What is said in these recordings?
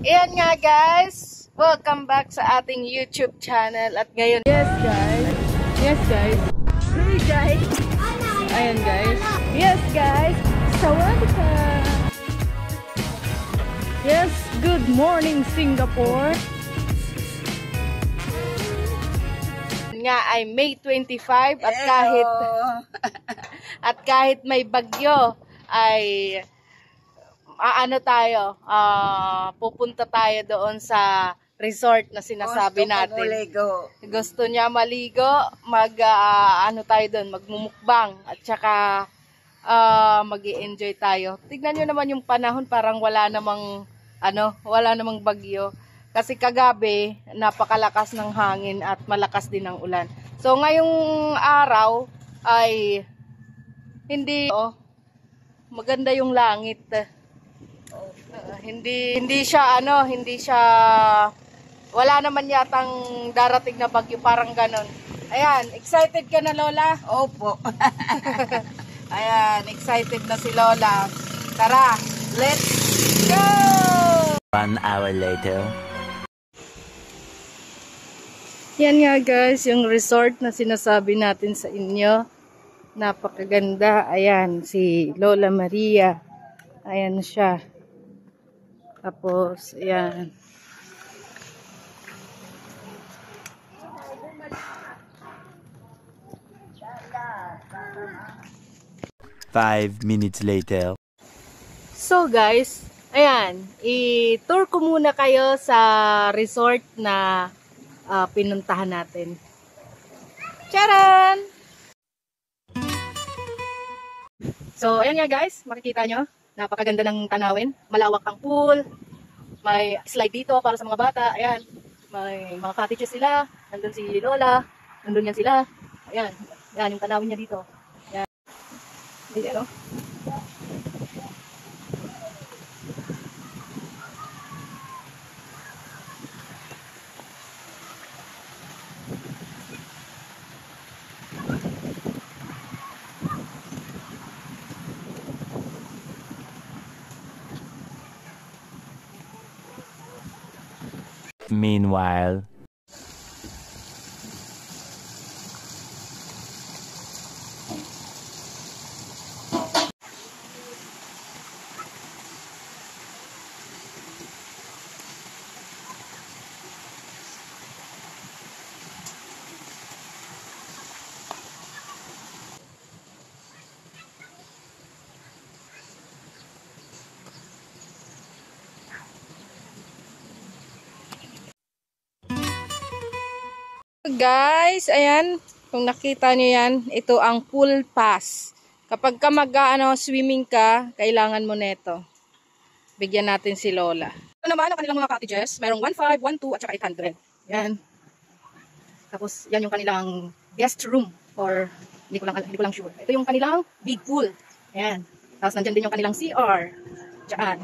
Ayan nga guys, welcome back sa ating YouTube channel. At ngayon, yes guys, hey guys, ayan guys, yes guys, sawadee. Yes, good morning Singapore. Nga ay May 25 at kahit may bagyo ay pupunta tayo doon sa resort na sinasabi natin. Gusto niya maligo, tayo doon, magmumukbang at saka mag-i-enjoy tayo. Tignan niyo naman yung panahon, parang wala namang bagyo. Kasi kagabi, napakalakas ng hangin at malakas din ang ulan. So ngayong araw ay maganda yung langit. Hindi siya wala naman yatang darating na bagyo, parang ganon. Ayan, excited ka na Lola? Opo. Ayan, excited na si Lola. Tara, let's go! 1 hour later. Yan nga guys, yung resort na sinasabi natin sa inyo. Napakaganda. Ayan, si Lola Maria. Ayan siya. Tapos, ayan. Five minutes later. So guys, ayan, i-tour ko muna kayo sa resort na pinuntahan natin. Charan! So, ayan nga guys, makikita nyo, napakaganda ng tanawin. Malawak ang pool, may slide dito para sa mga bata. Ayan, may mga cottages sila. Nandun si Lola, nandun yan sila. Ayan, yan yung tanawin niya dito. Ayan. Ayan, no? Meanwhile. Guys, ayan, kung nakita nyo yan, ito ang pool pass. Kapag ka swimming ka, kailangan mo neto. Bigyan natin si Lola. Ito naman ang kanilang mga cottages. Merong 1.5, 1.2 at saka 800. Yan. Tapos yan yung kanilang guest room or hindi ko lang sure. Ito yung kanilang big pool. Ayan. Tapos nandyan din yung kanilang CR. Diyan.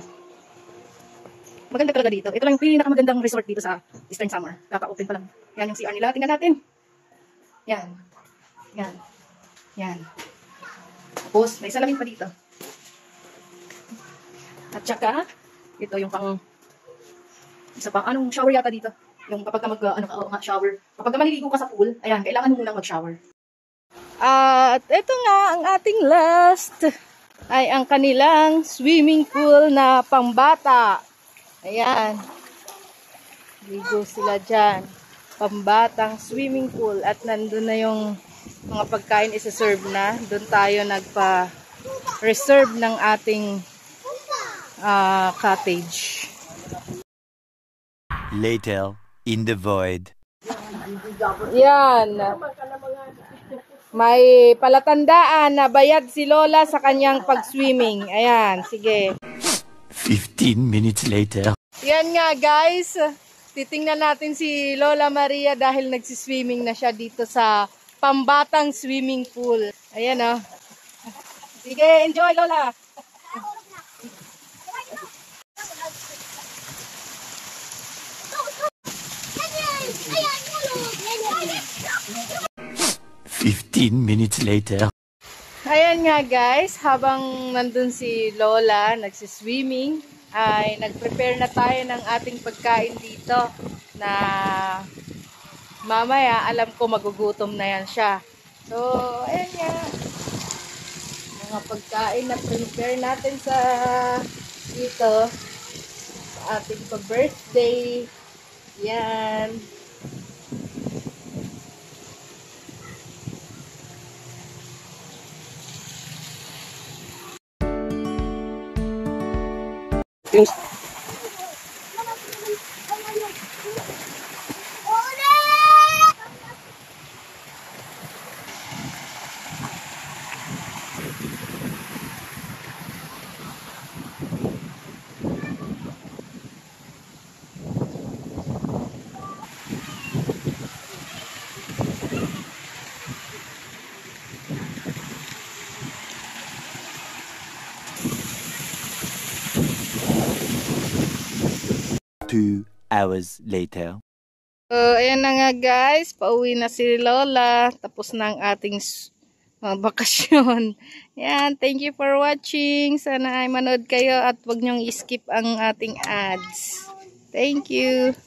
Maganda talaga dito. Ito lang yung pinakamagandang resort dito sa Eastern Summer. Kaka-open pa lang. Yan yung CR nila. Tingnan natin. Yan. Yan. Yan. Tapos, may salamin pa dito. At saka, ito yung isa pang, shower yata dito. Yung kapag ka shower. Kapag ka maliligo ka sa pool, ayan, kailangan mo munang mag-shower. At ito nga, ang ating last ay ang kanilang swimming pool na pangbata. Ayan. Ligo sila dyan. Pambatang swimming pool. At nandun na yung mga pagkain isa-serve na. Doon tayo nagpa-reserve ng ating cottage. Later, in the void. Yan. May palatandaan na bayad si Lola sa kanyang pag-swimming. Ayan, sige. 15 minutes later. Yan nga guys, titingnan natin si Lola Maria dahil nagsiswimming na siya dito sa pambatang swimming pool. Ayan o. Sige, enjoy Lola. Fifteen minutes later. Ayan nga guys, habang nandun si Lola nagsiswimming, ay nag-prepare na tayo ng ating pagkain dito na mamaya alam ko magugutom na yan siya. So, ayan nga. Mga pagkain na prepare natin sa dito sa ating pa-birthday. Yan. Yung 2 hours later. So, ayan na nga guys. Pauwi na si Lola. Tapos na ang ating bakasyon. Yan. Thank you for watching. Sana ay manood kayo at wag niyong i-skip ang ating ads. Thank you.